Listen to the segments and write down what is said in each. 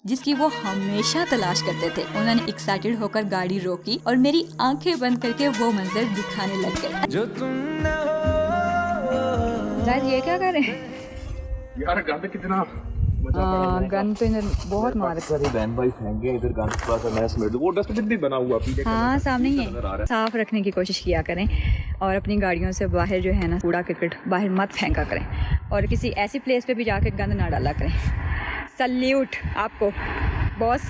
जिसकी वो हमेशा तलाश करते थे। उन्होंने एक्साइटेड होकर गाड़ी रोकी और मेरी आंखें बंद करके वो मंजर दिखाने लग गए। जो तुम न हो। ये क्या कर रहे हैं यार? गंद कितना गंद तो इधर बहुत मार बहन भाई फेंके इधर गंद थोड़ा सा मैं समेट दूं। वो डस्टबिन भी बना हुआ पीछे हाँ सामने ही है। साफ रखने की कोशिश किया करें और अपनी गाड़ियों से बाहर जो है ना कूड़ा करकट बाहर मत फेंका करें और किसी ऐसी प्लेस पे भी जाके गंद ना डाला करें। सल्यूट आपको बॉस।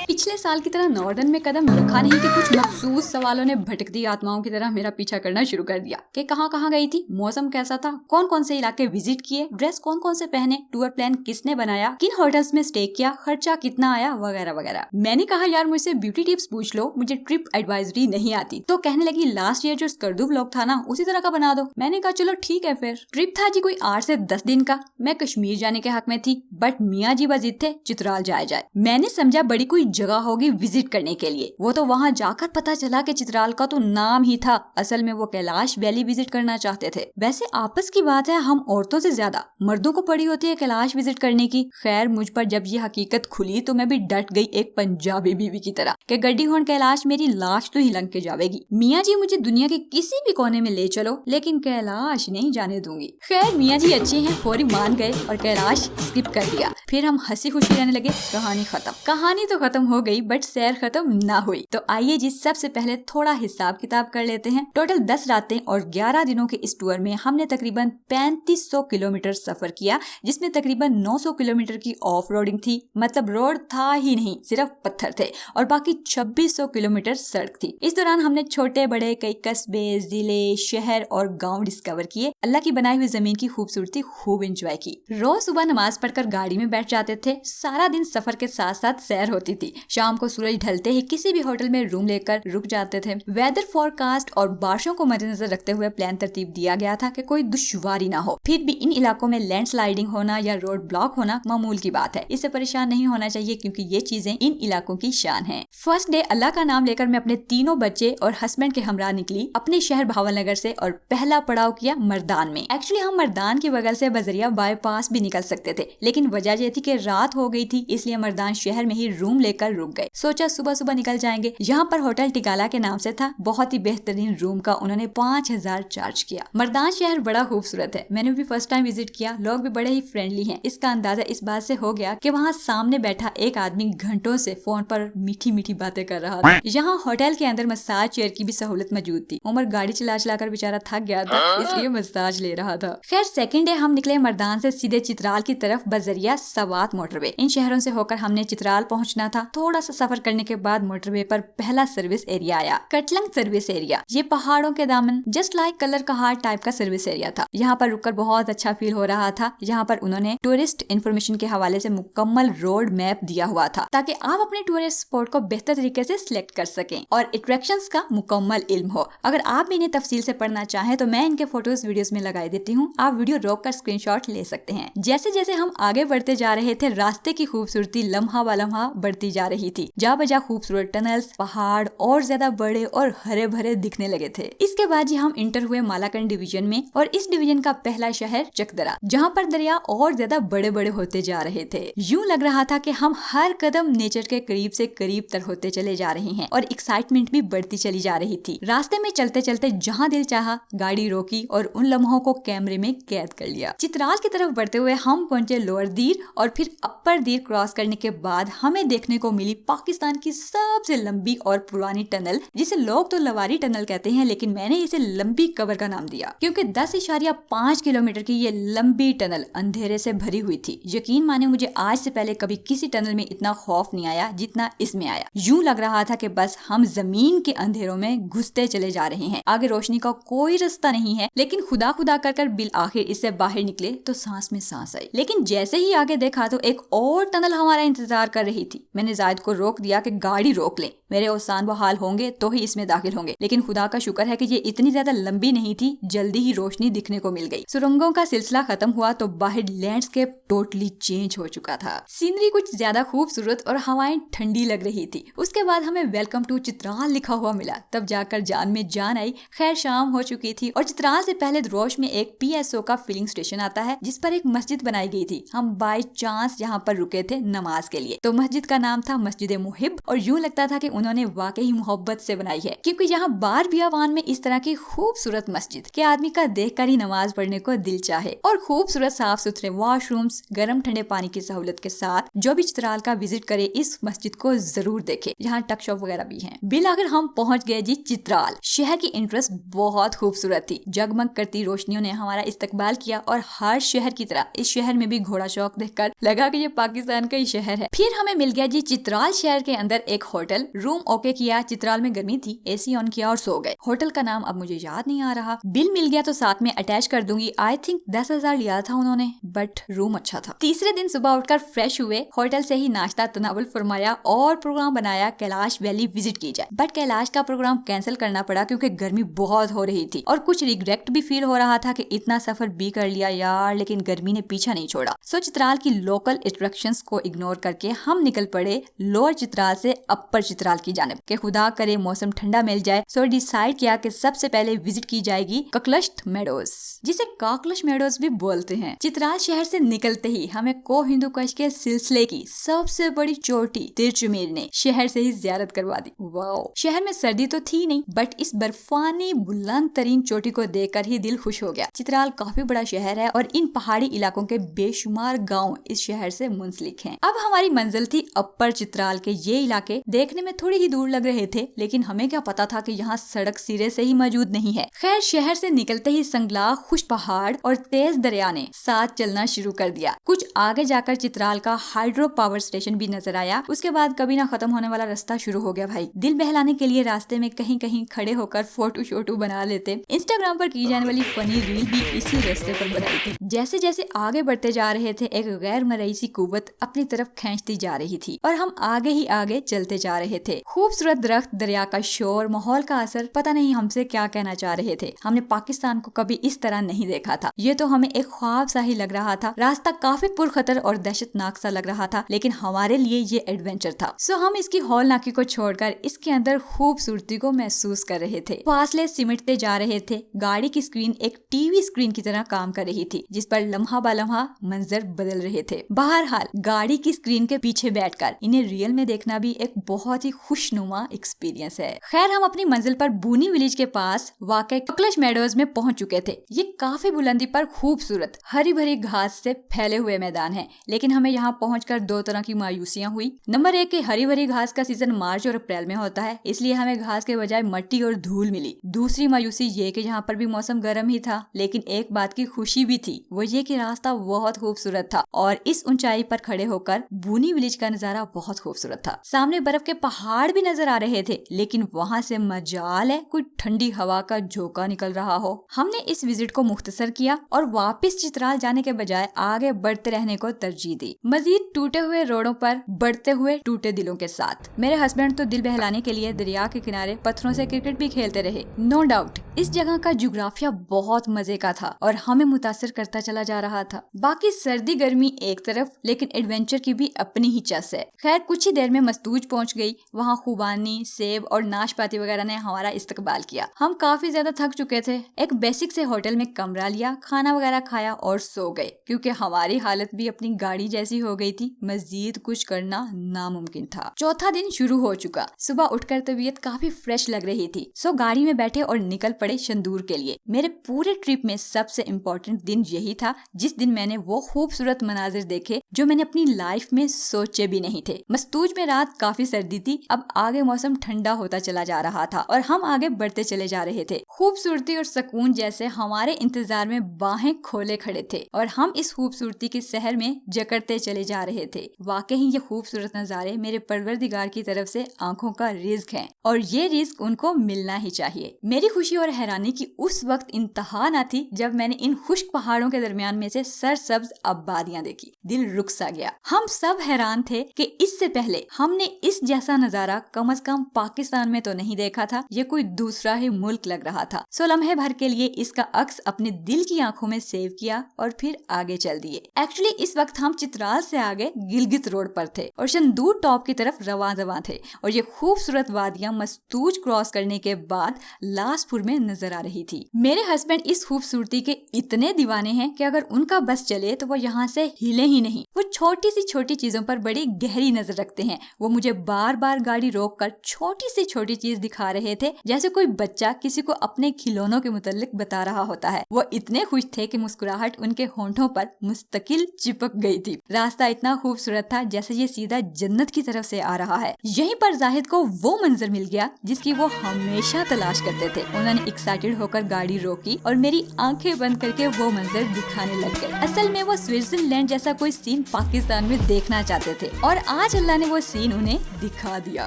पिछले साल की तरह नॉर्दर्न में कदम रखा नहीं कि कुछ मखसूस सवालों ने भटकती आत्माओं की तरह मेरा पीछा करना शुरू कर दिया कि कहाँ गई थी, मौसम कैसा था, कौन कौन से इलाके विजिट किए, ड्रेस कौन कौन से पहने, टूर प्लान किसने बनाया, किन होटल्स में स्टे किया, खर्चा कितना आया, वगैरह वगैरह। मैंने कहा यार मुझसे ब्यूटी टिप्स पूछ लो, मुझे ट्रिप एडवाइजरी नहीं आती। तो कहने लगी लास्ट ईयर जो स्कर्दू व्लॉग था ना उसी तरह का बना दो। मैंने कहा चलो ठीक है। फिर ट्रिप था जी कोई 8 से 10 दिन का। मैं कश्मीर जाने के हक में थी बट मियाँ जी बजिद थे चित्राल जाए। मैंने समझा बड़ी कोई जगह होगी विजिट करने के लिए। वो तो वहाँ जाकर पता चला कि चित्राल का तो नाम ही था, असल में वो कैलाश वैली विजिट करना चाहते थे। वैसे आपस की बात है हम औरतों से ज्यादा मर्दों को पड़ी होती है कैलाश विजिट करने की। खैर मुझ पर जब ये हकीकत खुली तो मैं भी डट गई एक पंजाबी बीवी की तरह कि गड्डी होन कैलाश मेरी लाश तो ही लंग के जावेगी। मियाँ जी मुझे दुनिया के किसी भी कोने में ले चलो लेकिन कैलाश नहीं जाने दूंगी। खैर मियाँ जी अच्छे हैं, फौरी मान गए और कैलाश स्किप कर दिया। फिर हम हंसी खुशी रहने लगे। कहानी खत्म। कहानी तो खत्म हो गई बट सैर खत्म ना हुई। तो आइए जी सबसे पहले थोड़ा हिसाब किताब कर लेते हैं। टोटल 10 रातें और 11 दिनों के इस टूर में हमने तकरीबन 3500 किलोमीटर सफर किया, जिसमें तकरीबन 900 किलोमीटर की ऑफ रोडिंग थी, मतलब रोड था ही नहीं सिर्फ पत्थर थे, और बाकी 2600 किलोमीटर सड़क थी। इस दौरान हमने छोटे बड़े कई कस्बे, जिले, शहर और गाँव डिस्कवर किए। अल्लाह की बनाई हुई जमीन की खूबसूरती खूब एंजॉय की। रोज सुबह नमाज पढ़कर गाड़ी में बैठ जाते थे। सारा दिन सफर के साथ साथ सैर होती थी। शाम को सूरज ढलते ही किसी भी होटल में रूम लेकर रुक जाते थे। वेदर फोरकास्ट और बारिशों को मद्देनजर रखते हुए प्लान तरतीब दिया गया था कि कोई दुश्वारी ना हो। फिर भी इन इलाकों में लैंडस्लाइडिंग होना या रोड ब्लॉक होना मामूल की बात है। इससे परेशान नहीं होना चाहिए क्योंकि ये चीजें इन इलाकों की शान है। फर्स्ट डे अल्लाह का नाम लेकर मैं अपने तीनों बच्चे और हस्बैंड के हमरा निकली अपने शहर भावलनगर से और पहला पड़ाव किया मर्दान में। एक्चुअली हम मर्दान के बगल से बजरिया बाईपास भी निकल सकते थे लेकिन वजह ये थी कि रात हो गई थी, इसलिए मर्दान शहर में ही रूम लेकर रुक गए। सोचा सुबह सुबह निकल जाएंगे। यहाँ पर होटल टिकाला के नाम से था। बहुत ही बेहतरीन रूम का उन्होंने 5000 चार्ज किया। मर्दान शहर बड़ा खूबसूरत है। मैंने भी फर्स्ट टाइम विजिट किया। लोग भी बड़े ही फ्रेंडली हैं। इसका अंदाजा इस बात से हो गया कि वहाँ सामने बैठा एक आदमी घंटों से फोन पर मीठी मीठी बातें कर रहा था। यहाँ होटल के अंदर मसाज चेयर की भी सहूलत मौजूद थी। उमर गाड़ी चला कर बेचारा थक गया था इसलिए मसाज ले रहा था। खैर सेकंड डे हम निकले मर्दान से सीधे चित्राल की तरफ बजरिया सवात मोटरवे। इन शहरों से होकर हमने चित्राल पहुँचना था। थोड़ा सा सफर करने के बाद मोटरवे पर पहला सर्विस एरिया आया, कटलंग सर्विस एरिया। ये पहाड़ों के दामन जस्ट लाइक कलर कहार टाइप का सर्विस एरिया था। यहाँ पर रुककर बहुत अच्छा फील हो रहा था। यहाँ पर उन्होंने टूरिस्ट इन्फॉर्मेशन के हवाले से मुकम्मल रोड मैप दिया हुआ था ताकि आप अपने टूरिस्ट स्पॉट को बेहतर तरीके से सिलेक्ट कर सकें और अट्रैक्शंस का मुकम्मल इल्म हो। अगर आप भी इन्हें तफसील से पढ़ना चाहें तो मैं इनके फोटोज वीडियोस में लगा देती हूँ। आप वीडियो रोक कर स्क्रीनशॉट ले सकते हैं। जैसे जैसे हम आगे बढ़ते जा रहे थे रास्ते की खूबसूरती लम्हा व लम्हा बढ़ती जा रही थी। जा बजा खूबसूरत टनल्स, पहाड़ और ज्यादा बड़े और हरे भरे दिखने लगे थे। इसके बाद हम इंटर हुए मालाकंड डिवीजन में और इस डिवीजन का पहला शहर चकदरा, जहाँ पर दरिया और ज्यादा बड़े बड़े होते जा रहे थे। यूं लग रहा था कि हम हर कदम नेचर के करीब से करीब तर होते चले जा रहे हैं और एक्साइटमेंट भी बढ़ती चली जा रही थी। रास्ते में चलते चलते जहाँ दिल चाहा गाड़ी रोकी और उन लम्हों को कैमरे में कैद कर लिया। चित्राल की तरफ बढ़ते हुए हम पहुंचे लोअर दीर और फिर अपर दीर क्रॉस करने के बाद हमें देखने को मिली पाकिस्तान की सबसे लंबी और पुरानी टनल, जिसे लोग तो लवारी टनल कहते हैं लेकिन मैंने इसे लंबी कवर का नाम दिया क्योंकि 10.5 किलोमीटर की ये लंबी टनल अंधेरे से भरी हुई थी। यकीन माने मुझे आज से पहले कभी किसी टनल में इतना खौफ नहीं आया जितना इसमें आया। यूं लग रहा था कि बस हम जमीन के अंधेरों में घुसते चले जा रहे हैं। आगे रोशनी का कोई रास्ता नहीं है लेकिन खुदा खुदा कर बिल आखिर इससे बाहर निकले तो सांस में सांस आई। लेकिन जैसे ही आगे देखा तो एक और टनल हमारा इंतजार कर रही थी। मैंने जायद को रोक दिया कि गाड़ी रोक ले, मेरे ओसान वो हाल होंगे तो ही इसमें दाखिल होंगे। लेकिन खुदा का शुक्र है कि ये इतनी ज्यादा लंबी नहीं थी, जल्दी ही रोशनी दिखने को मिल गई। सुरंगों का सिलसिला खत्म हुआ तो बाहर लैंडस्केप टोटली चेंज हो चुका था। सीनरी कुछ ज्यादा खूबसूरत और हवाएं ठंडी लग रही थी। उसके बाद हमें वेलकम टू चित्राल लिखा हुआ मिला, तब जाकर जान में जान आई। खैर शाम हो चुकी थी और चित्राल से पहले द्रोश में एक PSO का फिलिंग स्टेशन आता है जिस पर एक मस्जिद बनाई गई थी। हम बाय चांस यहाँ पर रुके थे नमाज के लिए। तो मस्जिद का नाम था मस्जिद मुहिब और यूं लगता था कि उन्होंने वाकई मोहब्बत से बनाई है, क्योंकि यहाँ बार बियावान में इस तरह की खूबसूरत मस्जिद के आदमी का देखकर ही नमाज पढ़ने को दिल चाहे। और खूबसूरत साफ सुथरे वॉशरूम्स, गर्म ठंडे पानी की सहूलत के साथ जो भी चित्राल का विजिट करे इस मस्जिद को जरूर देखे। यहाँ टक शॉप वगैरह भी हैं। बिल आखिर हम पहुंच गए जी चित्राल। शहर की इंट्रेस्ट बहुत खूबसूरत थी। जगमग करती रोशनियों ने हमारा इस्तकबाल किया और हर शहर की तरह इस शहर में भी घोड़ा शौक देखकर लगा कि ये पाकिस्तान का ही शहर है। फिर हमें मिल गया जी चित्राल शहर के अंदर एक होटल। रूम ओके किया, चित्राल में गर्मी थी, AC ऑन किया और सो गए। होटल का नाम अब मुझे याद नहीं आ रहा। बिल मिल गया तो साथ में अटैच कर दूंगी। आई थिंक 10,000 लिया था उन्होंने, बट रूम अच्छा था। तीसरे दिन सुबह उठकर फ्रेश हुए, होटल से ही नाश्ता तनावुल फरमाया और प्रोग्राम बनाया कैलाश वैली विजिट की जाए। बट कैलाश का प्रोग्राम कैंसिल करना पड़ा क्योंकि गर्मी बहुत हो रही थी और कुछ रिग्रेट भी फील हो रहा था कि इतना सफर भी कर लिया यार, लेकिन गर्मी ने पीछा नहीं छोड़ा। सो चित्राल की लोकल अट्रैक्शंस को इग्नोर करके हम निकल पड़े लोअर चित्राल से अपर चित्राल की जानिब के खुदा करे मौसम ठंडा मिल जाए। सो डिसाइड किया कि सबसे पहले विजिट की जाएगी ककलश्त मेडोज, जिसे काकलश मेडोज भी बोलते हैं। चित्राल शहर से निकलते ही हमें को हिंदू कश के सिलसिले की सबसे बड़ी चोटी तिरचुमीर ने शहर से ही ज़ियारत करवा दी। वाओ, शहर में सर्दी तो थी नहीं, बट इस बर्फानी बुलंद तरीन चोटी को देखकर ही दिल खुश हो गया। चित्राल काफी बड़ा शहर है और इन पहाड़ी इलाकों के बेशुमार गांव इस शहर से मुंसलिक हैं। अब हमारी मंजिल थी अपर चित्राल के। ये इलाके देखने में थोड़ी ही दूर लग रहे थे, लेकिन हमें क्या पता था कि यहाँ सड़क सिरे से ही मौजूद नहीं है। खैर शहर से निकलते ही संगला, खुश पहाड़ और तेज दरिया ने साथ चलना शुरू कर दिया। कुछ आगे जाकर चित्राल का हाइड्रो पावर स्टेशन भी नजर आया। उसके बाद कभी ना खत्म होने वाला रास्ता शुरू हो गया भाई। दिल बहलाने के लिए रास्ते में कहीं कहीं खड़े होकर फोटो शोटो बना लेते। इंस्टाग्राम पर की जाने वाली फनी रील भी इसी रास्ते पर बनाई थी। जैसे जैसे आगे बढ़ते जा रहे थे एक गैर मरई सी कुव्वत अपनी तरफ खींचती जा रही थी और हम आगे ही आगे चलते जा रहे थे। खूबसूरत दरख्त, दरिया का शोर, माहौल का असर, पता नहीं हमसे क्या कहना चाह रहे थे। हमने पाकिस्तान को कभी इस तरह नहीं देखा था। ये तो हमें एक ख्वाब सा ही लग रहा था। रास्ता काफी पुरखतर और दहशतनाक सा लग रहा था, लेकिन हमारे लिए ये एडवेंचर था। सो हम इसकी हौलनाकी को छोड़कर इसके अंदर खूबसूरती को महसूस कर रहे थे। फासले सिमटते जा रहे थे। गाड़ी की स्क्रीन एक टीवी स्क्रीन की तरह काम कर रही थी, जिस पर लम्हा बा लम्हा मंजर बदल रहे थे। बहरहाल गाड़ी की स्क्रीन के पीछे बैठकर इन्हें रियल में देखना भी एक बहुत ही खुशनुमा एक्सपीरियंस है। खैर हम अपनी मंजिल पर बूनी विलेज के पास वाक़ई ककलश मेडोज में पहुंच चुके थे। ये काफी बुलंदी पर खूबसूरत हरी भरी घास से फैले हुए मैदान है, लेकिन हमें यहाँ पहुंचकर दो तरह की मायूसियां हुई। नंबर 1 की हरी भरी घास का सीजन मार्च और अप्रैल में होता है, इसलिए हमें घास के बजाय मट्टी और धूल मिली। दूसरी मायूसी ये कि यहाँ पर भी मौसम गर्म ही था, लेकिन एक बात की खुशी भी थी, वो ये कि रास्ता बहुत खूबसूरत था और इस ऊंचाई पर खड़े होकर बूनी विलेज का नजारा बहुत खूबसूरत था। सामने बर्फ के पहाड़ भी नजर आ रहे थे, लेकिन वहाँ से मजाल है कोई ठंडी हवा का झोंका निकल रहा हो। हमने इस विजिट को मुख्तसर किया और वापस चित्राल जाने के बजाय आगे बढ़ते रहने को तरजीह दी, मजीद टूटे हुए रोडों पर बढ़ते हुए टूटे दिलों के साथ। मेरे हस्बैंड तो दिल बहलाने के लिए दरिया के किनारे पत्थरों से क्रिकेट भी खेलते रहे। नो डाउट इस जगह का जुग्राफिया बहुत मजे का था और हमें मुतासिर करता चला जा रहा था। बाकी सर्दी गर्मी एक तरफ, लेकिन एडवेंचर की भी अपनी ही चस है। खैर कुछ ही देर में मस्तूज पहुंच गई। वहाँ खुबानी, सेब और नाशपाती वगैरह ने हमारा इस्तकबाल किया। हम काफी ज्यादा थक चुके थे। एक बेसिक से होटल में कमरा लिया, खाना वगैरह खाया और सो गए, क्योंकि हमारी हालत भी अपनी गाड़ी जैसी हो गई थी। मजीद कुछ करना नामुमकिन था। चौथा दिन शुरू हो चुका। सुबह उठकर तबीयत काफी फ्रेश लग रही थी। सो गाड़ी में बैठे और निकल पड़े शंदूर के लिए। मेरे पूरे ट्रिप में सबसे इम्पोर्टेंट दिन यही था जिस दिन मैंने वो खूबसूरत मनाजिर देखे जो मैंने अपनी लाइफ में सोचे भी नहीं थे। मस्तूज में रात काफी सर्दी थी। अब आगे मौसम ठंडा होता चला जा रहा था और हम आगे बढ़ते चले जा रहे थे। खूबसूरती और सुकून जैसे हमारे इंतजार में बाहें खोले खड़े थे और हम इस खूबसूरती के शहर में जकड़ते चले जा रहे थे। वाकई ये खूबसूरत नजारे मेरे परवरदिगार की तरफ से आंखों का रिज्क है और ये रिज्क उनको मिलना ही चाहिए। मेरी खुशी और हैरानी की उस वक्त इंतहा न थी जब मैंने इन खुश्क पहाड़ों के दरमियान में से सरसब्ज आबादियां देखी। दिल रुक सा गया। हम सब हैरान थे कि इससे पहले हमने इस जैसा नजारा कम से कम पाकिस्तान में तो नहीं देखा था, ये कोई दूसरा ही मुल्क लग रहा था। सो लम्हे भर के लिए इसका अक्स अपने दिल की आंखों में सेव किया और फिर आगे चल दिए। एक्चुअली इस वक्त हम चित्राल से आगे गिलगित रोड पर थे और शंदूर टॉप की तरफ रवां थे और ये खूबसूरत वादियां मस्तूज क्रॉस करने के बाद लासपुर में नजर आ रही थी। मेरे हस्बैंड इस खूबसूरती के इतने दीवाने हैं कि अगर उनका बस चले तो वो यहाँ से हिले ही नहीं। वो छोटी सी छोटी चीजों पर बड़ी गहरी नजर रखते हैं। वो मुझे बार बार गाड़ी रोककर छोटी सी छोटी चीज दिखा रहे थे, जैसे कोई बच्चा किसी को अपने खिलौनों के मुतालिक बता रहा होता है। वो इतने खुश थे कि मुस्कुराहट उनके होंठों पर मुस्तकिल चिपक गई थी। रास्ता इतना खूबसूरत था जैसे ये सीधा जन्नत की तरफ से आ रहा है। यहीं पर जाहिद को वो मंजर मिल गया जिसकी वो हमेशा तलाश करते थे। उन्होंने एक्साइटेड होकर गाड़ी रोकी और मेरी आंखें बंद करके वो मंजर दिखाने लग गए। असल में वो स्विट्जरलैंड जैसा कोई सीन पाकिस्तान में देखना चाहते थे और आज अल्लाह ने वो सीन उन्हें दिखा दिया।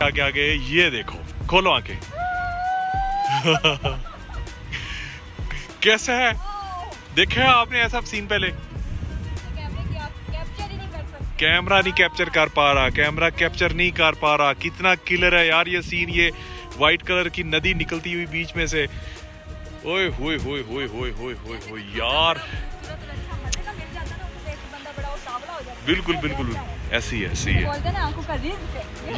आगे आगे ये देखो, खोलो आंखें। कैसा है? देखे आपने ऐसा सीन पहले? कैमरा नहीं कैप्चर कर पा रहा, कैमरा कैप्चर नहीं कर पा रहा। कितना किलर है यार ये सीन। ये व्हाइट कलर की नदी निकलती हुई बीच में से, ओए होए होए होए होए होए होए होए यार। बिल्कुल बिल्कुल ऐसी है, ऐसी है।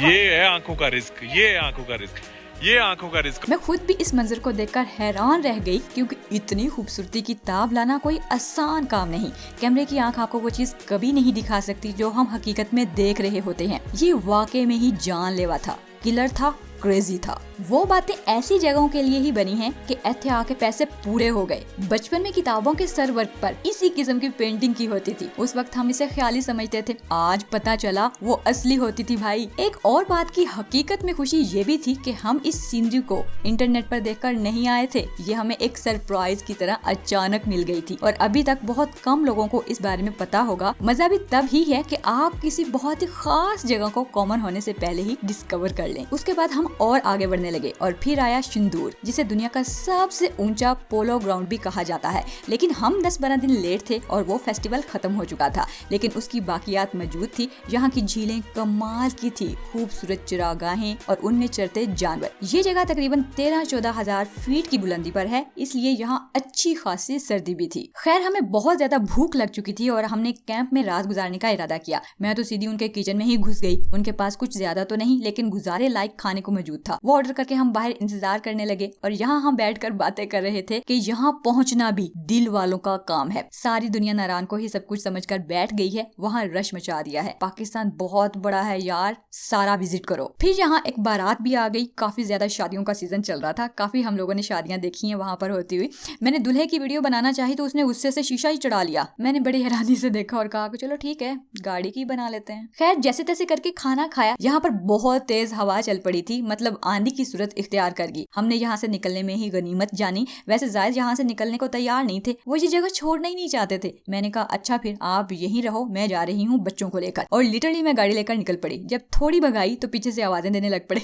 ये है आंखों का रिस्क, ये है आंखों का रिस्क, ये आंखों का रिस्क। मैं खुद भी इस मंजर को देखकर हैरान रह गई, क्योंकि इतनी खूबसूरती की ताब लाना कोई आसान काम नहीं। कैमरे की आंख आपको वो चीज कभी नहीं दिखा सकती जो हम हकीकत में देख रहे होते हैं। ये वाकई में ही जानलेवा था, किलर था, क्रेजी था। वो बातें ऐसी जगहों के लिए ही बनी हैं कि ऐथे आके पैसे पूरे हो गए। बचपन में किताबों के सरवर्क पर इसी किस्म की पेंटिंग की होती थी। उस वक्त हम इसे ख्याली समझते थे, आज पता चला वो असली होती थी भाई। एक और बात की हकीकत में खुशी ये भी थी कि हम इस सीनरी को इंटरनेट पर देखकर नहीं आए थे। ये हमें एक सरप्राइज की तरह अचानक मिल गई थी और अभी तक बहुत कम लोगों को इस बारे में पता होगा। मजा भी तब ही है कि आप किसी बहुत ही खास जगह को कॉमन होने से पहले ही डिस्कवर कर लें। उसके बाद हम और आगे बढ़ने लगे और फिर आया शंदूर, जिसे दुनिया का सबसे ऊंचा पोलो ग्राउंड भी कहा जाता है। लेकिन हम 10-12 दिन लेट थे और वो फेस्टिवल खत्म हो चुका था, लेकिन उसकी बाकियात मौजूद थी। यहाँ की झीलें कमाल की थी, खूबसूरत चरागाहें और उनमें चरते जानवर। ये जगह तकरीबन 13-14 हजार फीट की बुलंदी पर है, इसलिए यहाँ अच्छी खासी सर्दी भी थी। खैर हमें बहुत ज्यादा भूख लग चुकी थी और हमने कैंप में रात गुजारने का इरादा किया। मैं तो सीधी उनके किचन में ही घुस गई। उनके पास कुछ ज्यादा तो नहीं, लेकिन गुजारे लायक खाने को मौजूद था। वो ऑर्डर करके हम बाहर इंतजार करने लगे और यहाँ हम बैठकर बातें कर रहे थे कि यहाँ पहुँचना भी दिल वालों का काम है। सारी दुनिया नारायण को ही सब कुछ समझकर बैठ गई है, वहाँ रश मचा दिया है। पाकिस्तान बहुत बड़ा है यार, सारा विजिट करो। फिर यहाँ एक बारात भी आ गई। काफी ज्यादा शादियों का सीजन चल रहा था, काफी हम लोगों ने शादियां देखी हैं वहाँ पर होती हुई। मैंने दूल्हे की वीडियो बनाना चाही तो उसने गुस्से से शीशा ही चढ़ा लिया। मैंने बड़ी हैरानी से देखा और कहा कि चलो ठीक है, गाड़ी की बना लेते हैं। खैर जैसे तैसे करके खाना खाया। यहाँ पर बहुत तेज हवा चल पड़ी थी, मतलब आंधी की सूरत इख्तियार कर गई। हमने यहाँ से निकलने में ही गनीमत जानी। वैसे जायद यहाँ से निकलने को तैयार नहीं थे, वो ये जगह छोड़ना ही नहीं चाहते थे। मैंने कहा अच्छा फिर आप यहीं रहो, मैं जा रही हूँ बच्चों को लेकर। और लिटरली मैं गाड़ी लेकर निकल पड़ी। जब थोड़ी भगाई तो पीछे से आवाजें देने लग पड़े,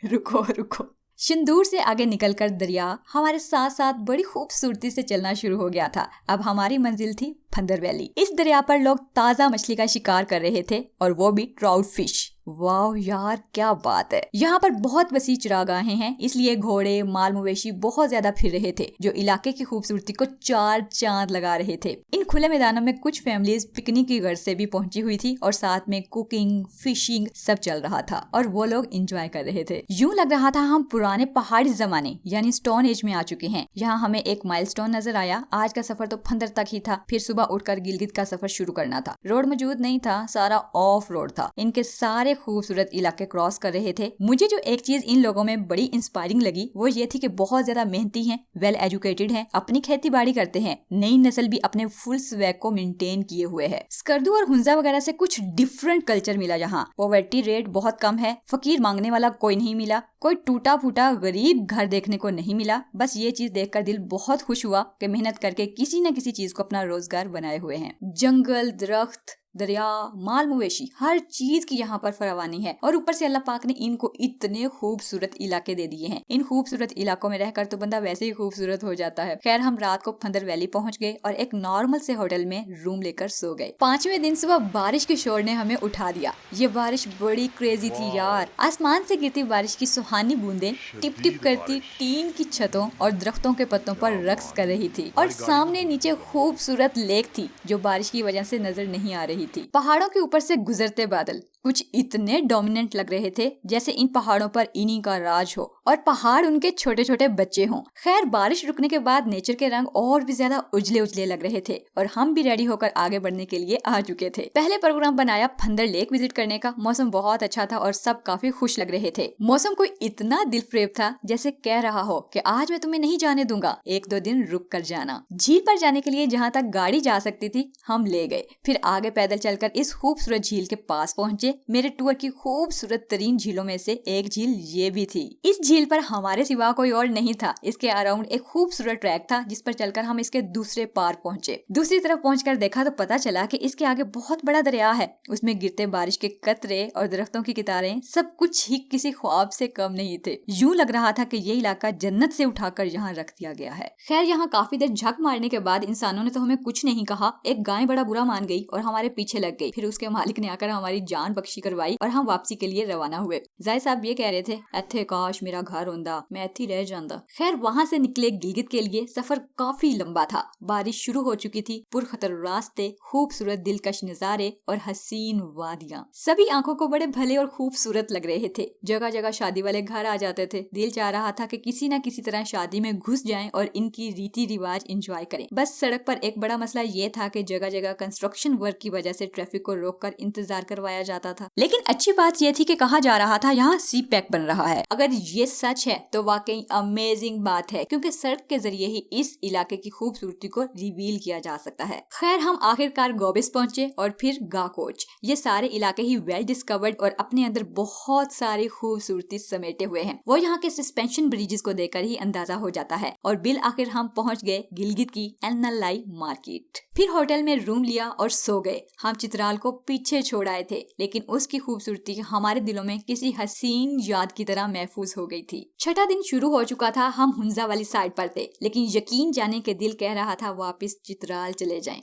रुको रुको। शंदूर से आगे निकलकर दरिया हमारे साथ साथ बड़ी खूबसूरती से चलना शुरू हो गया था। अब हमारी मंजिल थी फंदर वैली। इस दरिया पर लोग ताजा मछली का शिकार कर रहे थे और वो भी ट्राउट फिश। वाह यार क्या बात है। यहाँ पर बहुत वसी चरागाहें हैं, इसलिए घोड़े माल मवेशी बहुत ज्यादा फिर रहे थे, जो इलाके की खूबसूरती को 4 चांद लगा रहे थे। इन खुले मैदानों में कुछ फैमिलीज पिकनिक की गर्ज से भी पहुंची हुई थी और साथ में कुकिंग फिशिंग सब चल रहा था और वो लोग एंजॉय कर रहे थे। यूं लग रहा था हम पुराने पहाड़ी जमाने यानी स्टोन एज में आ चुके हैं। यहाँ हमें एक माइलस्टोन नजर आया। आज का सफर तो फंदर तक ही था, फिर सुबह उठकर गिलगित का सफर शुरू करना था। रोड मौजूद नहीं था, सारा ऑफ रोड था। इनके सारे खूबसूरत इलाके क्रॉस कर रहे थे। मुझे जो एक चीज इन लोगों में बड़ी इंस्पायरिंग लगी वो ये थी कि बहुत ज्यादा मेहनती हैं, वेल एजुकेटेड हैं, अपनी खेती बाड़ी करते हैं। नई नस्ल भी अपने फुल स्वैग को मेंटेन किए हुए है। स्कर्दू और हुंजा वगैरह से कुछ डिफरेंट कल्चर मिला। यहाँ पॉवर्टी रेट बहुत कम है, फकीर मांगने वाला कोई नहीं मिला, कोई टूटा फूटा गरीब घर देखने को नहीं मिला। बस ये चीज देखकर दिल बहुत खुश हुआ कि मेहनत करके किसी न किसी चीज को अपना रोजगार बनाए हुए हैं। जंगल, दरख्त, दरिया, माल मवेशी, हर चीज की यहाँ पर फरावानी है। और ऊपर से अल्लाह पाक ने इनको इतने खूबसूरत इलाके दे दिए हैं। इन खूबसूरत इलाकों में रहकर तो बंदा वैसे ही खूबसूरत हो जाता है। खैर हम रात को फंदर वैली पहुंच गए और एक नॉर्मल से होटल में रूम लेकर सो गए। 5वें दिन सुबह बारिश के शोर ने हमें उठा दिया। ये बारिश बड़ी क्रेजी थी यार। आसमान से गिरती बारिश की सुहानी बूंदें टिप टिप करती टीन की छतों और दरख्तों के पत्तों पर रक्स कर रही थी और सामने नीचे खूबसूरत लेक थी जो बारिश की वजह से नजर नहीं आ रही थी। पहाड़ों के ऊपर से गुजरते बादल कुछ इतने डोमिनेंट लग रहे थे जैसे इन पहाड़ों पर इन्हीं का राज हो और पहाड़ उनके छोटे छोटे बच्चे हों। खैर बारिश रुकने के बाद नेचर के रंग और भी ज्यादा उजले उजले लग रहे थे और हम भी रेडी होकर आगे बढ़ने के लिए आ चुके थे। पहले प्रोग्राम बनाया फंदर लेक विजिट करने का। मौसम बहुत अच्छा था और सब काफी खुश लग रहे थे। मौसम कोई इतना दिलफरेब था जैसे कह रहा हो कि आज मैं तुम्हें नहीं जाने दूंगा, 1-2 दिन रुक कर जाना। झील पर जाने के लिए जहाँ तक गाड़ी जा सकती थी हम ले गए। फिर आगे पैदल चलकर इस खूबसूरत झील के पास पहुंचे। मेरे टूर की खूबसूरत तरीन झीलों में से एक झील ये भी थी। इस झील पर हमारे सिवा कोई और नहीं था। इसके अराउंड एक खूबसूरत ट्रैक था जिस पर चलकर हम इसके दूसरे पार पहुंचे। दूसरी तरफ पहुंचकर देखा तो पता चला कि इसके आगे बहुत बड़ा दरिया है। उसमें गिरते बारिश के कतरे और दरख्तों की कितारें सब कुछ ही किसी ख्वाब से कम नहीं थे। यूं लग रहा था कि ये इलाका जन्नत से उठाकर यहाँ रख दिया गया है। खैर यहाँ काफी देर झक मारने के बाद इंसानों ने तो हमें कुछ नहीं कहा। एक गाय बड़ा बुरा मान गई और हमारे पीछे लग गई। फिर उसके मालिक ने आकर हमारी जान बख्शी करवाई और हम वापसी के लिए रवाना हुए। जाय साहब ये कह रहे थे, एथे काश मेरा घर होंदा, मैं एथे रह जांदा। खैर वहाँ से निकले गिलगित के लिए। सफर काफी लंबा था। बारिश शुरू हो चुकी थी। पुरखतर रास्ते, खूबसूरत दिलकश नजारे और हसीन वादियां सभी आंखों को बड़े भले और खूबसूरत लग रहे थे। जगह जगह शादी वाले घर आ जाते थे। दिल चाह रहा था कि किसी न किसी तरह शादी में घुस जाएं और इनकी रीति रिवाज एंजॉय करें। बस सड़क पर एक बड़ा मसला ये था कि जगह जगह कंस्ट्रक्शन वर्क की वजह से ट्रैफिक को रोककर इंतजार करवाया जाता था। लेकिन अच्छी बात यह थी कि कहा जा रहा था यहाँ सी पैक बन रहा है। अगर ये सच है तो वाकई अमेजिंग बात है क्योंकि सड़क के जरिए ही इस इलाके की खूबसूरती को रिवील किया जा सकता है। खैर हम आखिरकार गोबिस पहुंचे और फिर गाकोच। ये सारे इलाके ही वेल डिस्कवर्ड और अपने अंदर बहुत सारी खूबसूरती समेटे हुए हैं। वो यहाँ के सस्पेंशन ब्रिजेस को देखकर ही अंदाजा हो जाता है। और बिल आखिर हम पहुंच गए गिलगित की एनलाई मार्केट। फिर होटल में रूम लिया और सो गए। हम चित्राल को पीछे छोड़ आए थे लेकिन उसकी खूबसूरती हमारे दिलों में किसी हसीन याद की तरह महफूज हो गई थी। छठा दिन शुरू हो चुका था। हम हुंजा वाली साइड पर थे लेकिन यकीन जाने के दिल कह रहा था वापस चित्राल चले जाएं।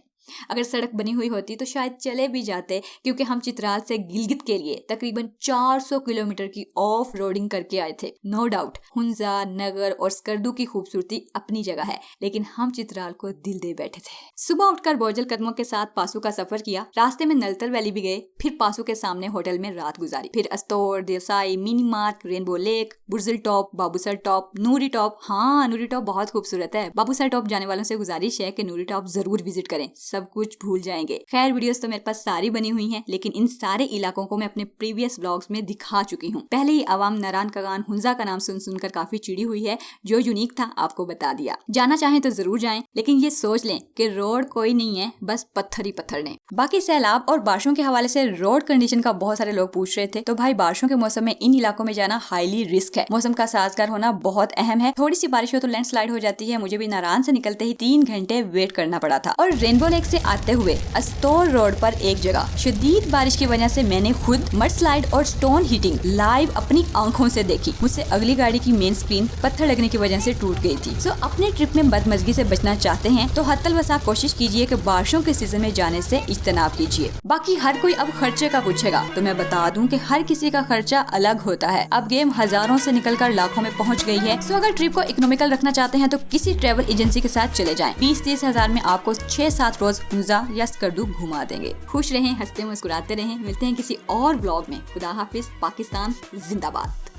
अगर सड़क बनी हुई होती तो शायद चले भी जाते क्योंकि हम चित्राल से गिलगित के लिए तकरीबन 400 किलोमीटर की ऑफ रोडिंग करके आए थे। नो डाउट हुंजा, नगर और स्कर्दू की खूबसूरती अपनी जगह है लेकिन हम चित्राल को दिल दे बैठे थे। सुबह उठकर बोझल कदमों के साथ पासू का सफर किया। रास्ते में नलतल वैली भी गए। फिर पासू के सामने होटल में रात गुजारी। फिर Astore, Deosai, Minimarg, rainbow lake, Burzil top, Babusar top, Noori top. हाँ नूरी टॉप बहुत खूबसूरत है। बाबूसर टॉप जाने वालों से गुजारिश है कि नूरी टॉप जरूर विजिट करें, सब कुछ भूल जाएंगे। खैर वीडियोस तो मेरे पास सारी बनी हुई हैं लेकिन इन सारे इलाकों को मैं अपने प्रीवियस व्लॉग्स में दिखा चुकी हूँ। पहले ही अवाम नारान कगान हुंजा का नाम सुन सुनकर काफी चिड़ी हुई है। जो यूनिक था आपको बता दिया। जाना चाहें तो जरूर जाएं लेकिन ये सोच लें कि रोड कोई नहीं है, बस पत्थर ही पत्थर ने। बाकी सैलाब और बारिशों के हवाले से रोड कंडीशन का बहुत सारे लोग पूछ रहे थे तो भाई बारिशों के मौसम में इन इलाकों में जाना हाईली रिस्क है। मौसम का साजगार होना बहुत अहम है। थोड़ी सी बारिश हो तो लैंडस्लाइड हो जाती है। मुझे भी नारायण से निकलते ही 3 घंटे वेट करना पड़ा था। और रेनबो लेक से आते हुए अस्तोर रोड पर एक जगह शदीद बारिश की वजह से मैंने खुद मड स्लाइड और स्टोन हिटिंग लाइव अपनी आंखों से देखी। मुझसे अगली गाड़ी की मेन स्क्रीन पत्थर लगने की वजह से टूट गई थी। सो अपने ट्रिप में बदमजगी से बचना चाहते हैं तो हत्तल वसा कोशिश कीजिए कि बारिशों के सीजन में जाने से इज्तनाब कीजिए। बाकी हर कोई अब खर्चे का पूछेगा तो मैं बता दूं कि हर किसी का खर्चा अलग होता है। अब गेम हजारों से निकलकर लाखों में पहुंच गई है। सो अगर ट्रिप को इकोनॉमिकल रखना चाहते हैं तो किसी ट्रेवल एजेंसी के साथ चले जाएं। 20-30 हजार में आपको 6-7 रोज हुंजा या स्कर्दू घुमा देंगे। खुश रहें, हंसते मुस्कुराते रहें। मिलते हैं किसी और व्लॉग में। खुदा हाफिज। पाकिस्तान जिंदाबाद।